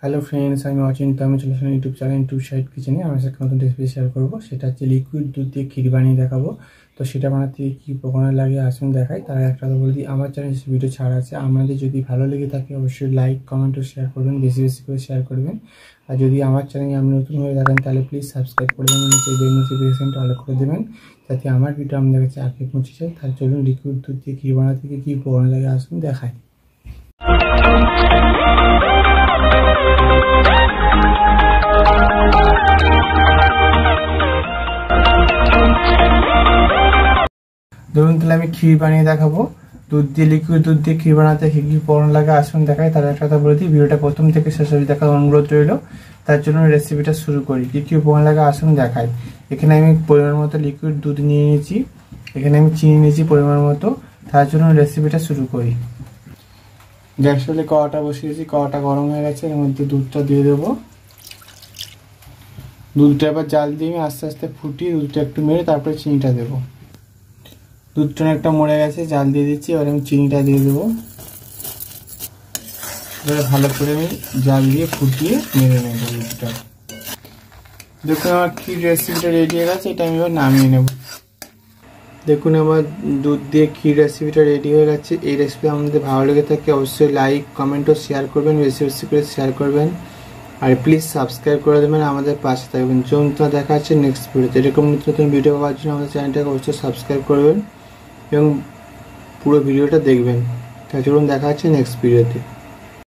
Hello friends, আমি অচিন্ত। আমি চলে আসলাম ইউটিউব চ্যানেল ইউটিউব সাইড কিচেনে। আমার সাথে নতুন রেসিপি শেয়ার করবো। সেটা হচ্ছে লিকুইড দুধ দিয়ে ক্ষীর বানিয়ে দেখাবো। তো সেটা বানাতে কী উপকরণ লাগে আসুন দেখাই। তার একটা কথা বলে দিই, আমার চ্যানেলে ভিডিও ছাড়া আছে। আমাদের যদি ভালো লেগে থাকে অবশ্যই লাইক, কমেন্ট ও শেয়ার করবেন, বেশি বেশি করে শেয়ার করবেন। আর যদি আমার চ্যানেলে আপনি নতুন হয়ে থাকেন তাহলে প্লিজ সাবস্ক্রাইব করে দেবেন, সেই বেল নোটিফিকেশনটা অল করে দেবেন, যাতে আমার ভিডিও আপনাদের কাছে আগে পৌঁছে যায়। তার চলুন লিকুইড দুধ দিয়ে ক্ষীর বানাতে কী উপকরণ লাগে আসুন দেখাই। ধরুন তাহলে আমি ক্ষীর বানিয়ে দেখাবো। লিকুইড দুধ দিয়ে ক্ষীর বানাতে কী কী উপকরণ লাগে আসুন দেখাই। তার একটা কথা বলে দিই, ভিডিওটা প্রথম থেকে শেষ অবধি দেখার অনুরোধ রইল। তার জন্য রেসিপিটা শুরু করি। কী কী উপকরণ লাগে আসুন দেখাই। এখানে আমি পরিমাণ মতো লিকুইড দুধ নিয়ে নিয়েছি, এখানে আমি চিনি নিয়েছি পরিমাণ মতো। তার জন্য রেসিপিটা শুরু করি। গ্যাস হলে কড়াটা বসিয়েছি, কড়াটা গরম হয়ে গেছে, এর মধ্যে দুধটা দিয়ে দেবো। দুধটা এবার জাল দিয়ে আমি আস্তে আস্তে ফুটিয়ে দুধটা একটু মেরে তারপরে চিনিটা দেবো। দুধটা একটা মরে গেছে, জাল দিয়ে দিচ্ছি। এবার আমি চিনিটা দিয়ে দেবো। এবার ভালো করে আমি জাল দিয়ে ফুটিয়ে মেরে নেব দুধটা। দেখুন আমার ক্ষীর রেসিপিটা রেডি হয়ে গেছে, এটা আমি এবার নামিয়ে নেব। দেখুন আমার দুধ দিয়ে ক্ষীর রেসিপিটা রেডি হয়ে গেছে। এই রেসিপি আমাদের ভালো লেগে থাকে অবশ্যই লাইক, কমেন্ট ও শেয়ার করবেন, বেশি বেশি করে শেয়ার করবেন। আর প্লিজ সাবস্ক্রাইব করে দেবেন, আমাদের পাশে থাকবেন। চলুন তো দেখা হচ্ছে নেক্সট ভিডিওতে। এরকম নিত্য নতুন ভিডিও পাওয়ার জন্য আমাদের চ্যানেলটাকে অবশ্যই সাবস্ক্রাইব করবেন এবং পুরো ভিডিওটা দেখবেন। তাই চলুন দেখা হচ্ছে নেক্সট ভিডিওতে।